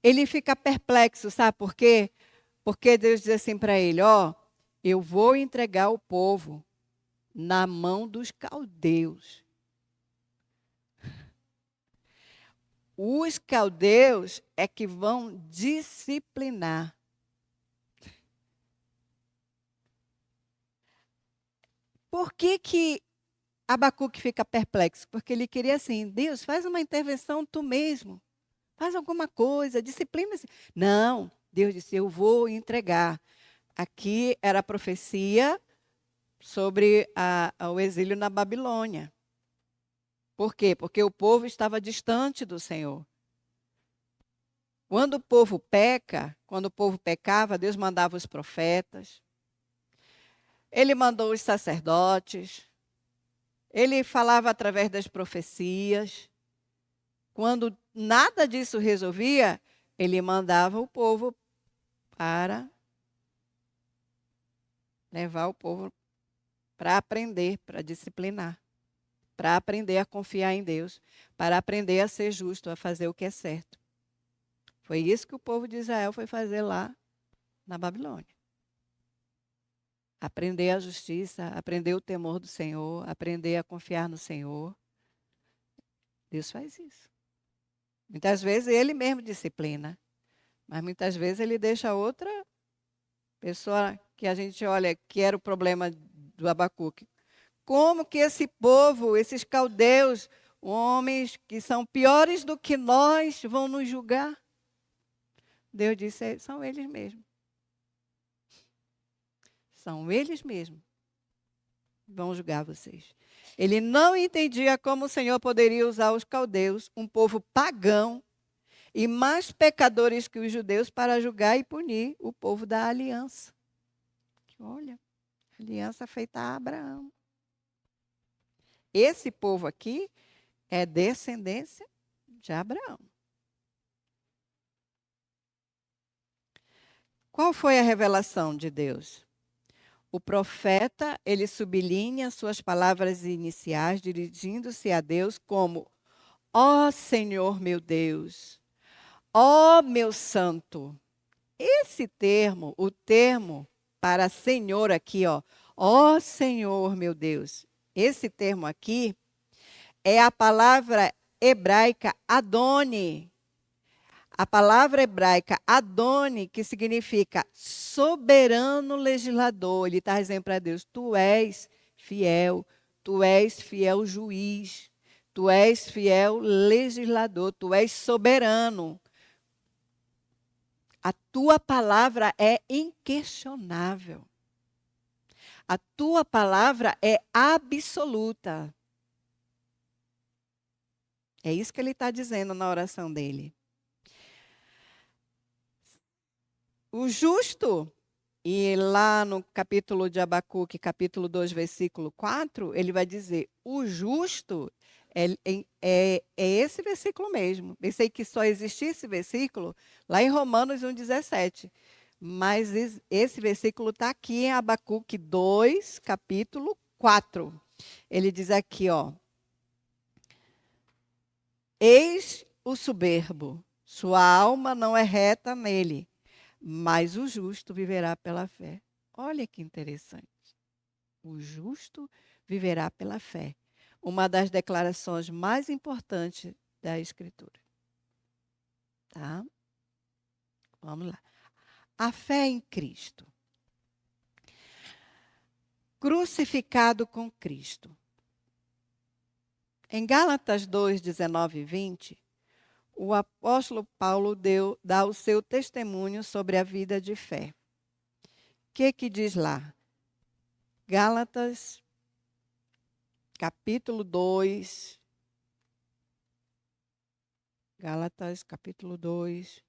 Ele fica perplexo, sabe por quê? Porque Deus diz assim para ele, eu vou entregar o povo na mão dos caldeus. Os caldeus é que vão disciplinar. Por que Abacuque fica perplexo? Porque ele queria assim, Deus, faz uma intervenção tu mesmo. Faz alguma coisa, disciplina-se. Não, Deus disse, eu vou entregar. Aqui era a profecia sobre o exílio na Babilônia. Por quê? Porque o povo estava distante do Senhor. Quando o povo peca, quando o povo pecava, Deus mandava os profetas. Ele mandou os sacerdotes. Ele falava através das profecias. Quando nada disso resolvia, ele mandava o povo para levar o povo para aprender, para disciplinar, para aprender a confiar em Deus, para aprender a ser justo, a fazer o que é certo. Foi isso que o povo de Israel foi fazer lá na Babilônia. Aprender a justiça, aprender o temor do Senhor, aprender a confiar no Senhor. Deus faz isso. Muitas vezes ele mesmo disciplina, mas muitas vezes ele deixa outra pessoa que a gente olha que era o problema do Abacuque. Como que esse povo, esses caldeus, homens que são piores do que nós, vão nos julgar? Deus disse, são eles mesmos. São eles mesmos. Vão julgar vocês. Ele não entendia como o Senhor poderia usar os caldeus, um povo pagão e mais pecadores que os judeus, para julgar e punir o povo da aliança. Olha, aliança feita a Abraão. Esse povo aqui é descendência de Abraão. Qual foi a revelação de Deus? O profeta, ele sublinha suas palavras iniciais, dirigindo-se a Deus como: ó Senhor meu Deus, ó meu santo. Esse termo, o termo para Senhor aqui, ó Senhor meu Deus. Esse termo aqui é a palavra hebraica Adoni. A palavra hebraica Adoni, que significa soberano legislador. Ele está dizendo para Deus: tu és fiel juiz, tu és fiel legislador, tu és soberano. A tua palavra é inquestionável. A tua palavra é absoluta. É isso que ele está dizendo na oração dele. O justo, e lá no capítulo de Abacuque, capítulo 2, versículo 4, ele vai dizer: o justo é esse versículo mesmo. Pensei que só existia esse versículo lá em Romanos 1,17. Mas esse versículo está aqui em Abacuque 2, capítulo 4. Ele diz aqui, eis o soberbo, sua alma não é reta nele, mas o justo viverá pela fé. Olha que interessante. O justo viverá pela fé. Uma das declarações mais importantes da Escritura. Tá? Vamos lá. A fé em Cristo. Crucificado com Cristo. Em Gálatas 2, 19 e 20, o apóstolo Paulo dá o seu testemunho sobre a vida de fé. O que diz lá? Gálatas, capítulo 2. Gálatas, capítulo 2.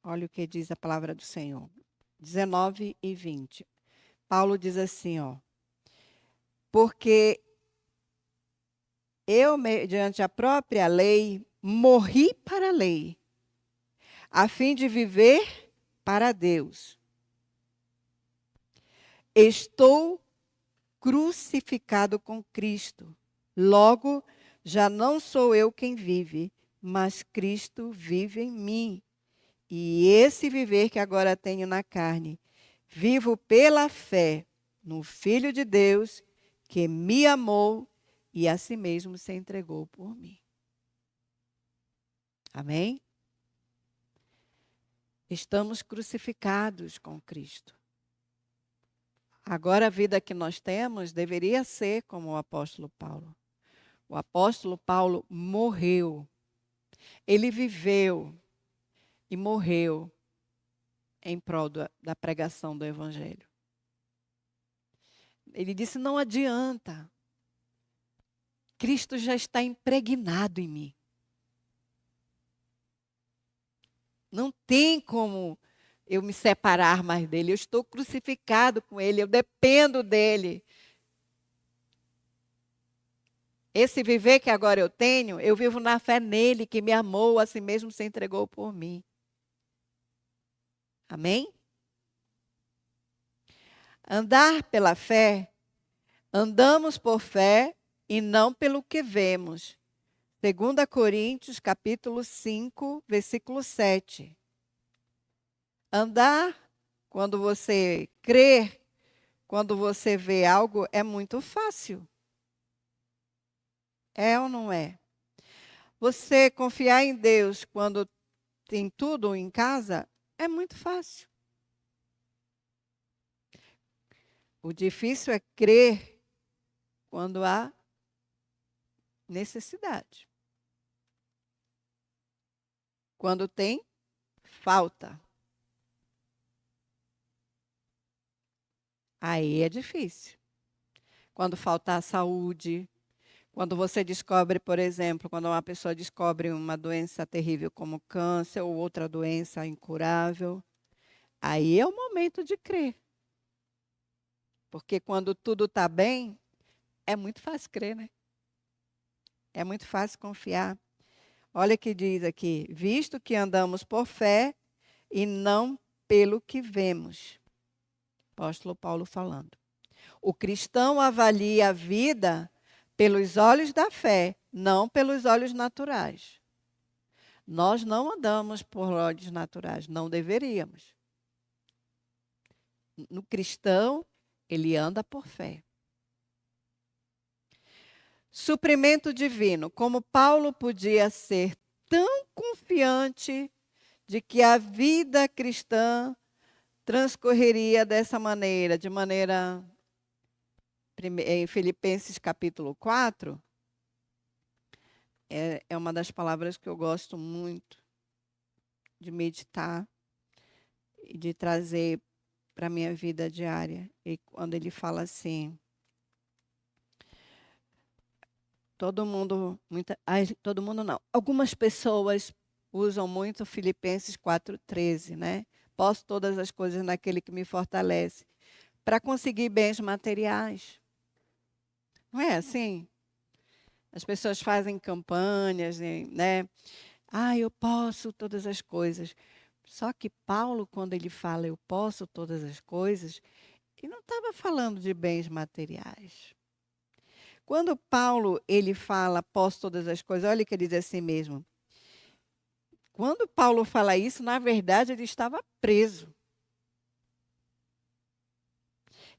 Olha o que diz a palavra do Senhor. 19 e 20. Paulo diz assim, porque eu, mediante a própria lei, morri para a lei, a fim de viver para Deus. Estou crucificado com Cristo. Logo, já não sou eu quem vive, mas Cristo vive em mim. E esse viver que agora tenho na carne, vivo pela fé no Filho de Deus, que me amou e a si mesmo se entregou por mim. Amém? Estamos crucificados com Cristo. Agora a vida que nós temos deveria ser como o apóstolo Paulo. O apóstolo Paulo morreu. Ele viveu e morreu em prol da pregação do Evangelho. Ele disse: não adianta. Cristo já está impregnado em mim. Não tem como eu me separar mais dele. Eu estou crucificado com ele, eu dependo dele. Esse viver que agora eu tenho, eu vivo na fé nele, que me amou, a si mesmo se entregou por mim. Amém? Andar pela fé, andamos por fé e não pelo que vemos. 2 Coríntios, capítulo 5, versículo 7. Andar, quando você crê, quando você vê algo, é muito fácil. É ou não é? Você confiar em Deus quando tem tudo em casa, é muito fácil. O difícil é crer quando há necessidade. Quando tem falta. Aí é difícil. Quando falta a saúde, quando você descobre, por exemplo, quando uma pessoa descobre uma doença terrível como câncer ou outra doença incurável, aí é o momento de crer. Porque quando tudo está bem, é muito fácil crer, né? É muito fácil confiar. Olha que diz aqui: visto que andamos por fé e não pelo que vemos. Apóstolo Paulo falando. O cristão avalia a vida pelos olhos da fé, não pelos olhos naturais. Nós não andamos por olhos naturais, não deveríamos. No cristão, ele anda por fé. Suprimento divino. Como Paulo podia ser tão confiante de que a vida cristã transcorreria dessa maneira, de maneira em Filipenses capítulo 4, é uma das palavras que eu gosto muito de meditar e de trazer para a minha vida diária. E quando ele fala assim, todo mundo não, algumas pessoas usam muito Filipenses 4:13, né? Posso todas as coisas naquele que me fortalece, para conseguir bens materiais. Não é assim? As pessoas fazem campanhas, né? Eu posso todas as coisas. Só que Paulo, quando ele fala eu posso todas as coisas, ele não estava falando de bens materiais. Quando Paulo ele fala posso todas as coisas, olha o que ele diz assim mesmo. Quando Paulo fala isso, na verdade ele estava preso.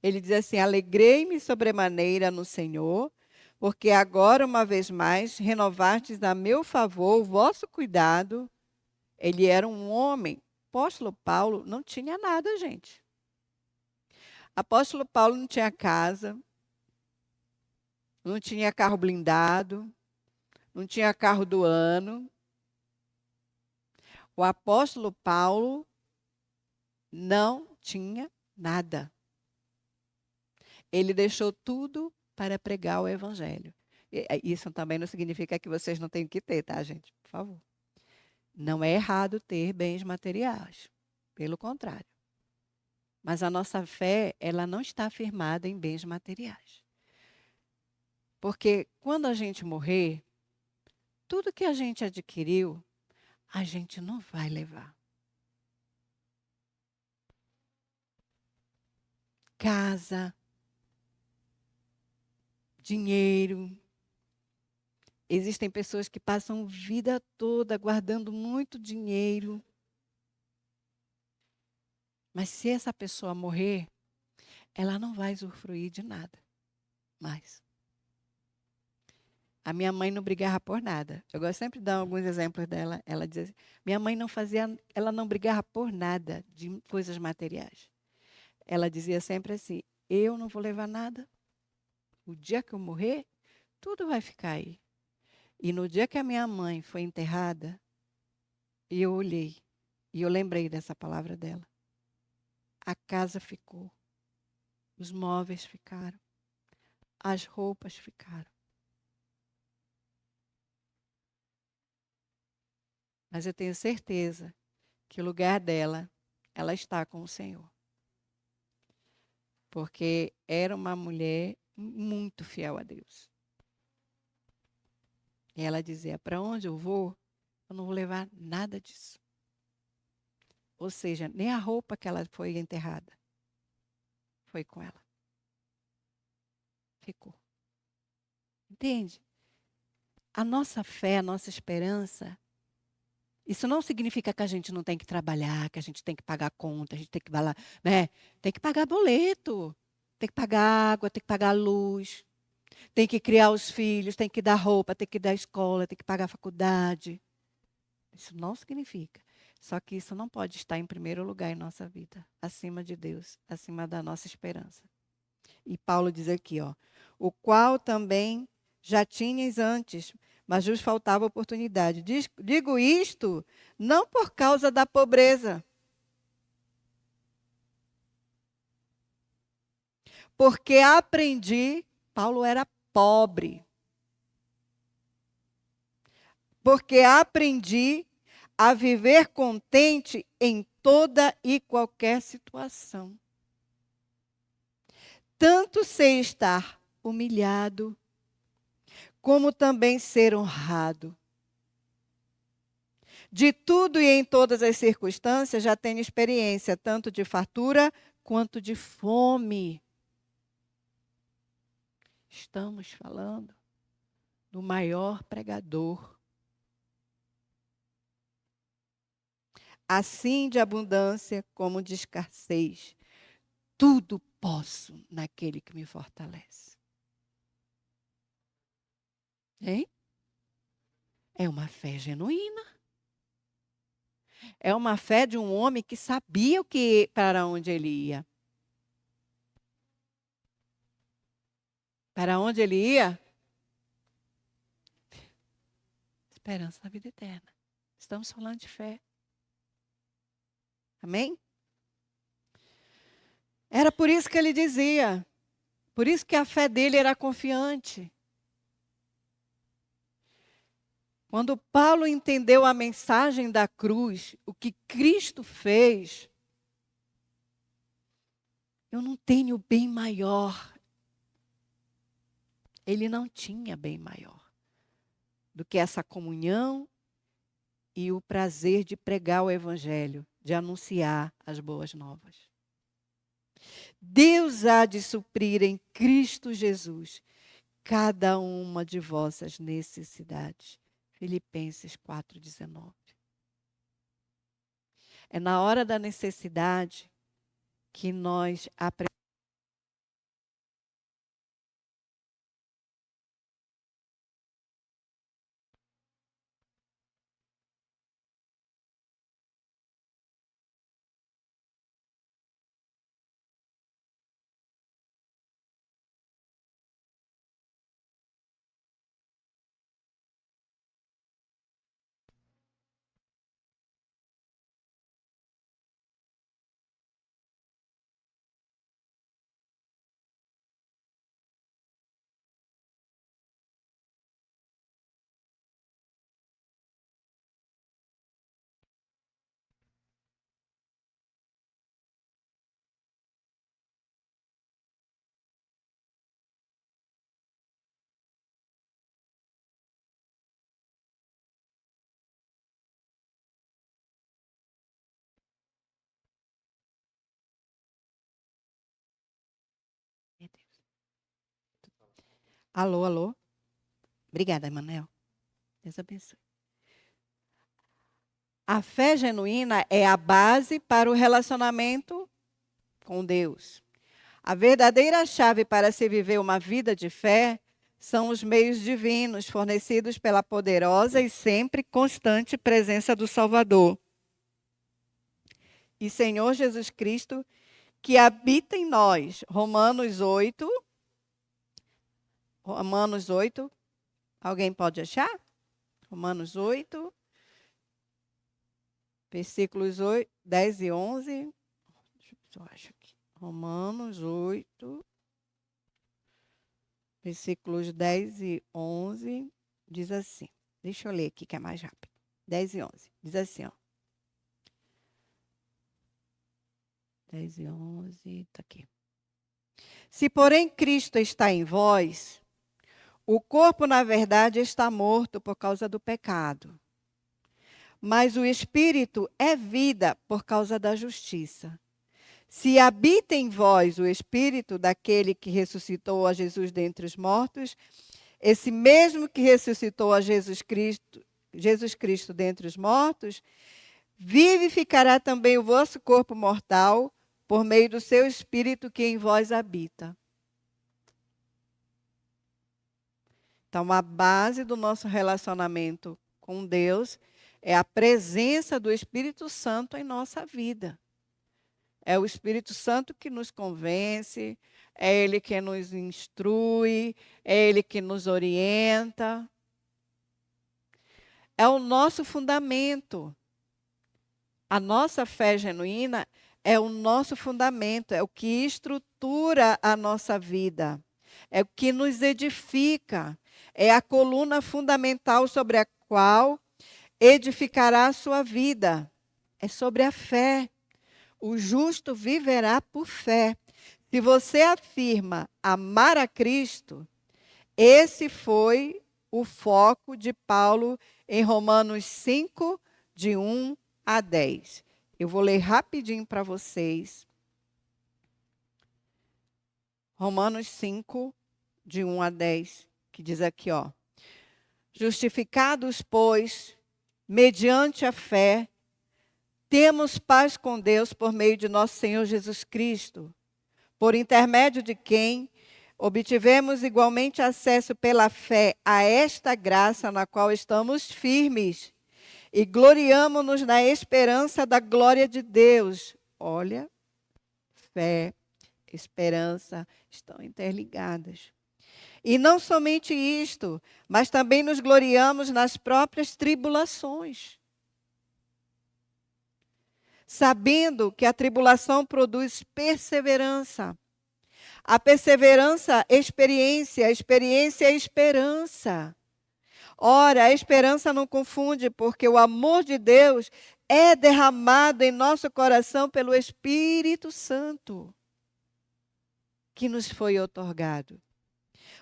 Ele diz assim: alegrei-me sobremaneira no Senhor, porque agora, uma vez mais, renovastes a meu favor o vosso cuidado. Ele era um homem. Apóstolo Paulo não tinha nada, gente. Apóstolo Paulo não tinha casa, não tinha carro blindado, não tinha carro do ano. O apóstolo Paulo não tinha nada. Ele deixou tudo para pregar o evangelho. Isso também não significa que vocês não têm que ter, tá, gente? Por favor. Não é errado ter bens materiais. Pelo contrário. Mas a nossa fé, ela não está firmada em bens materiais. Porque quando a gente morrer, tudo que a gente adquiriu, a gente não vai levar. Casa, dinheiro. Existem pessoas que passam a vida toda guardando muito dinheiro. Mas se essa pessoa morrer, ela não vai usufruir de nada mais. A minha mãe não brigava por nada. Eu gosto sempre de dar alguns exemplos dela. Ela dizia assim, minha mãe ela não brigava por nada de coisas materiais. Ela dizia sempre assim, eu não vou levar nada. O dia que eu morrer, tudo vai ficar aí. E no dia que a minha mãe foi enterrada, eu olhei e eu lembrei dessa palavra dela. A casa ficou, os móveis ficaram, as roupas ficaram. Mas eu tenho certeza que o lugar dela, ela está com o Senhor. Porque era uma mulher muito fiel a Deus. E ela dizia, para onde eu não vou levar nada disso. Ou seja, nem a roupa que ela foi enterrada foi com ela. Ficou. Entende? A nossa fé, a nossa esperança, isso não significa que a gente não tem que trabalhar, que a gente tem que pagar conta, a gente tem que né? Tem que pagar boleto, tem que pagar água, tem que pagar luz, tem que criar os filhos, tem que dar roupa, tem que dar escola, tem que pagar a faculdade. Isso não significa. Só que isso não pode estar em primeiro lugar em nossa vida, acima de Deus, acima da nossa esperança. E Paulo diz aqui, o qual também já tinhas antes, mas vos faltava oportunidade. Digo isto não por causa da pobreza, porque aprendi, Paulo era pobre, porque aprendi a viver contente em toda e qualquer situação. Tanto sei estar humilhado, como também ser honrado. De tudo e em todas as circunstâncias já tenho experiência, tanto de fartura quanto de fome. Estamos falando do maior pregador. Assim de abundância como de escassez, tudo posso naquele que me fortalece. Hein? É uma fé genuína. É uma fé de um homem que sabia para onde ele ia. Para onde ele ia? Esperança na vida eterna. Estamos falando de fé. Amém? Era por isso que ele dizia. Por isso que a fé dele era confiante. Quando Paulo entendeu a mensagem da cruz, o que Cristo fez, eu não tenho bem maior. Ele não tinha bem maior do que essa comunhão e o prazer de pregar o evangelho, de anunciar as boas novas. Deus há de suprir em Cristo Jesus cada uma de vossas necessidades. Filipenses 4,19. É na hora da necessidade que nós aprendemos. Alô, alô. Obrigada, Emanuel. Deus abençoe. A fé genuína é a base para o relacionamento com Deus. A verdadeira chave para se viver uma vida de fé são os meios divinos fornecidos pela poderosa e sempre constante presença do Salvador e Senhor Jesus Cristo, que habita em nós. Romanos 8. Romanos 8. Alguém pode achar? Romanos 8. Versículos 8, 10 e 11. Eu acho aqui. Romanos 8, versículos 10 e 11, diz assim. Deixa eu ler aqui que é mais rápido. 10 e 11. Diz assim, ó. 10 e 11, está aqui. Se, porém, Cristo está em vós, o corpo, na verdade, está morto por causa do pecado. Mas o Espírito é vida por causa da justiça. Se habita em vós o Espírito daquele que ressuscitou a Jesus dentre os mortos, esse mesmo que ressuscitou a Jesus Cristo dentre os mortos, vivificará também o vosso corpo mortal por meio do seu Espírito que em vós habita. Então, a base do nosso relacionamento com Deus é a presença do Espírito Santo em nossa vida. É o Espírito Santo que nos convence, é Ele que nos instrui, é Ele que nos orienta. É o nosso fundamento. A nossa fé genuína é o nosso fundamento, é o que estrutura a nossa vida, é o que nos edifica, é a coluna fundamental sobre a qual edificará a sua vida. É sobre a fé. O justo viverá por fé. Se você afirma amar a Cristo, esse foi o foco de Paulo em Romanos 5, de 1 a 10. Eu vou ler rapidinho para vocês. Romanos 5, de 1 a 10, que diz aqui, ó. Justificados, pois, mediante a fé, temos paz com Deus por meio de nosso Senhor Jesus Cristo, por intermédio de quem obtivemos igualmente acesso pela fé a esta graça na qual estamos firmes e gloriamo-nos na esperança da glória de Deus. Olha, fé, esperança estão interligadas. E não somente isto, mas também nos gloriamos nas próprias tribulações, sabendo que a tribulação produz perseverança. A perseverança, experiência, a experiência, esperança. Ora, a esperança não confunde, porque o amor de Deus é derramado em nosso coração pelo Espírito Santo, que nos foi outorgado.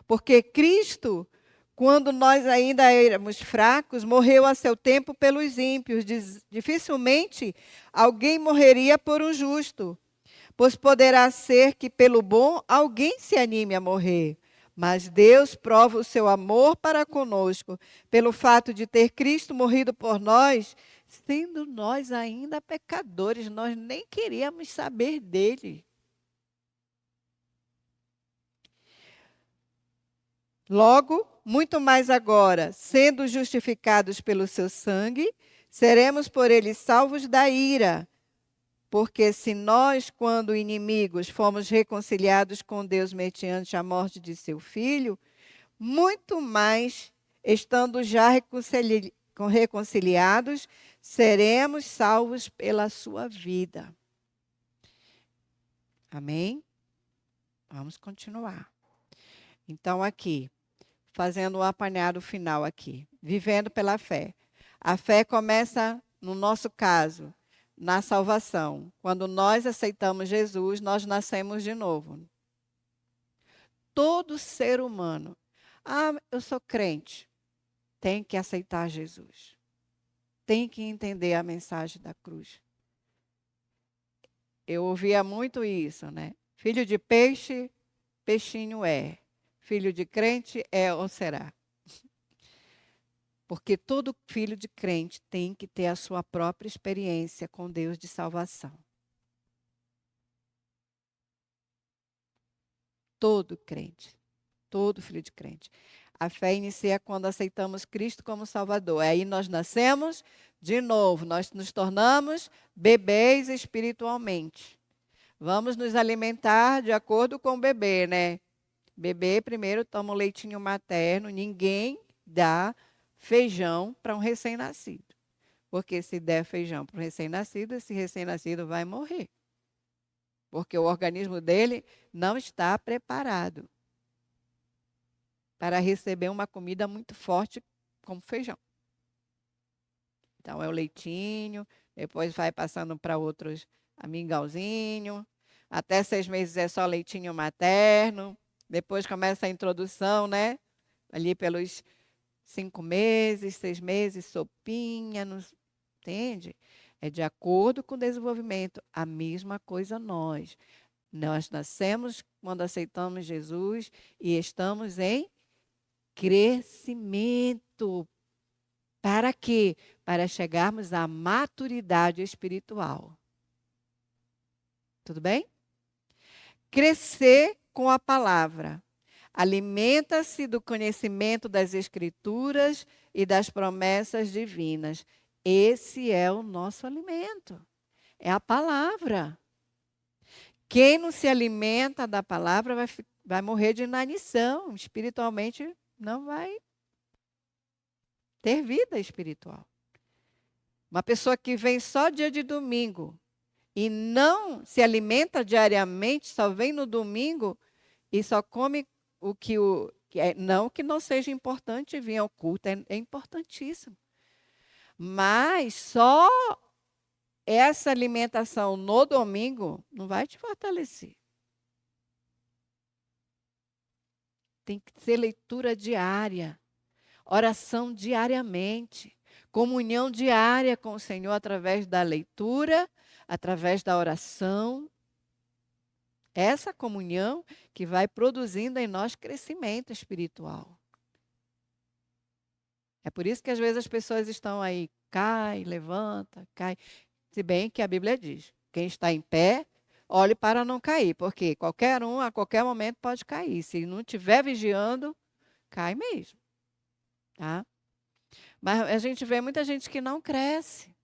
Porque Cristo, quando nós ainda éramos fracos, morreu a seu tempo pelos ímpios. Dificilmente alguém morreria por um justo, pois poderá ser que pelo bom alguém se anime a morrer. Mas Deus prova o seu amor para conosco, pelo fato de ter Cristo morrido por nós, sendo nós ainda pecadores, nós nem queríamos saber dele. Logo, muito mais agora, sendo justificados pelo seu sangue, seremos por ele salvos da ira. Porque se nós, quando inimigos, fomos reconciliados com Deus mediante a morte de seu Filho, muito mais, estando já reconciliados, seremos salvos pela sua vida. Amém? Vamos continuar. Então, aqui, fazendo um apanhado final aqui, vivendo pela fé. A fé começa, no nosso caso, na salvação. Quando nós aceitamos Jesus, nós nascemos de novo. Todo ser humano, eu sou crente, tem que aceitar Jesus. Tem que entender a mensagem da cruz. Eu ouvia muito isso, né? Filho de peixe, peixinho é. Filho de crente é ou será. Porque todo filho de crente tem que ter a sua própria experiência com Deus de salvação. Todo crente, todo filho de crente. A fé inicia quando aceitamos Cristo como Salvador. Aí nós nascemos de novo, nós nos tornamos bebês espiritualmente. Vamos nos alimentar de acordo com o bebê, né? Bebê primeiro toma o leitinho materno, ninguém dá feijão para um recém-nascido. Porque se der feijão para um recém-nascido, esse recém-nascido vai morrer. Porque o organismo dele não está preparado para receber uma comida muito forte como feijão. Então é o leitinho, depois vai passando para outros mingauzinho, até 6 meses é só leitinho materno, depois começa a introdução, né? Ali pelos 5 meses, 6 meses, sopinha, entende? É de acordo com o desenvolvimento. A mesma coisa nós. Nós nascemos quando aceitamos Jesus e estamos em crescimento. Para quê? Para chegarmos à maturidade espiritual. Tudo bem? Crescer com a palavra. Alimenta-se do conhecimento das Escrituras e das promessas divinas. Esse é o nosso alimento. É a palavra. Quem não se alimenta da palavra vai morrer de inanição. Espiritualmente não vai ter vida espiritual. Uma pessoa que vem só dia de domingo e não se alimenta diariamente, só vem no domingo e só come não que não seja importante vir ao culto, é importantíssimo. Mas só essa alimentação no domingo não vai te fortalecer. Tem que ser leitura diária, oração diariamente, Comunhão diária com o Senhor através da leitura, através da oração. Essa comunhão que vai produzindo em nós crescimento espiritual. É por isso que às vezes as pessoas estão aí, cai, levanta, cai. Se bem que a Bíblia diz, quem está em pé, olhe para não cair, porque qualquer um, a qualquer momento, pode cair. Se não estiver vigiando, cai mesmo. Tá? Mas a gente vê muita gente que não cresce,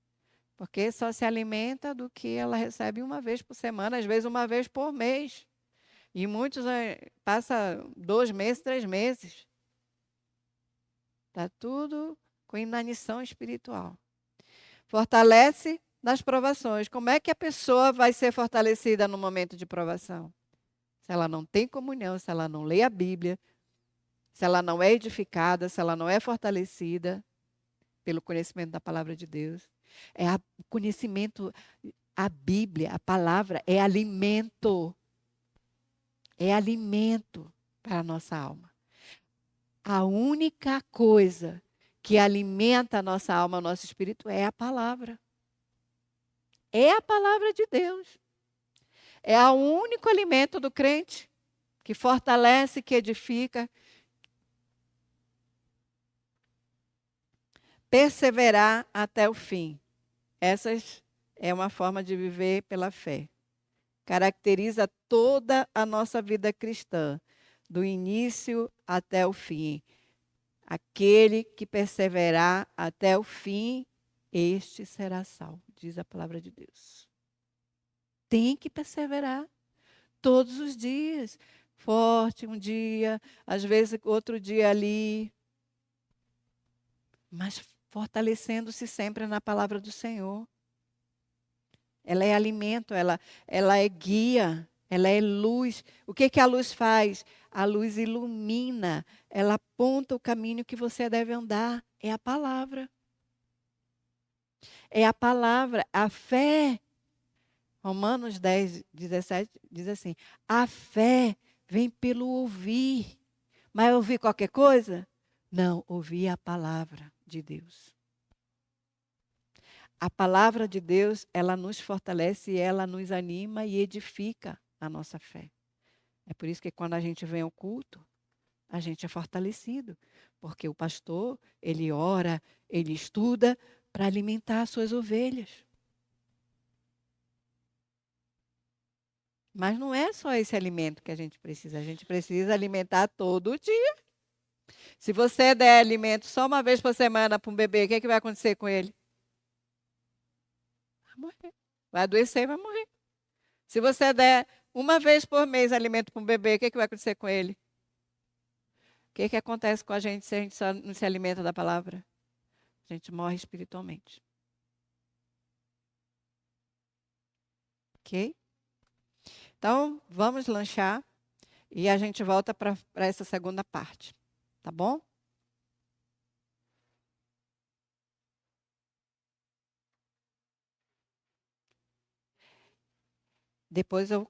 porque só se alimenta do que ela recebe uma vez por semana, às vezes uma vez por mês. E muitos passa 2 meses, 3 meses. Está tudo com inanição espiritual. Fortalece nas provações. Como é que a pessoa vai ser fortalecida no momento de provação? Se ela não tem comunhão, se ela não lê a Bíblia, se ela não é edificada, se ela não é fortalecida pelo conhecimento da palavra de Deus. O conhecimento, a Bíblia, a palavra é alimento. É alimento para a nossa alma. A única coisa que alimenta a nossa alma, o nosso espírito, é a palavra. É a palavra de Deus. É o único alimento do crente que fortalece, que edifica. Perseverar até o fim. Essa é uma forma de viver pela fé. Caracteriza toda a nossa vida cristã, do início até o fim. Aquele que perseverar até o fim, este será salvo, diz a palavra de Deus. Tem que perseverar todos os dias. Forte um dia, às vezes outro dia ali. Mas fortalecendo-se sempre na palavra do Senhor. Ela é alimento, ela é guia, ela é luz. O que que a luz faz? A luz ilumina, ela aponta o caminho que você deve andar. É a palavra. É a palavra, a fé. Romanos 10, 17 diz assim: a fé vem pelo ouvir. Mas ouvir qualquer coisa? Não, ouvir a palavra de Deus. A palavra de Deus, ela nos fortalece, ela nos anima e edifica a nossa fé. É por isso que quando a gente vem ao culto, a gente é fortalecido. Porque o pastor, ele ora, ele estuda para alimentar as suas ovelhas. Mas não é só esse alimento que a gente precisa alimentar todo dia. Se você der alimento só uma vez por semana para um bebê, o que, é que vai acontecer com ele? Vai morrer. Vai adoecer e vai morrer. Se você der uma vez por mês alimento para um bebê, o que, é que vai acontecer com ele? O que, é que acontece com a gente se a gente só não se alimenta da palavra? A gente morre espiritualmente. Ok? Então, vamos lanchar e a gente volta para essa segunda parte. Tá bom? Depois eu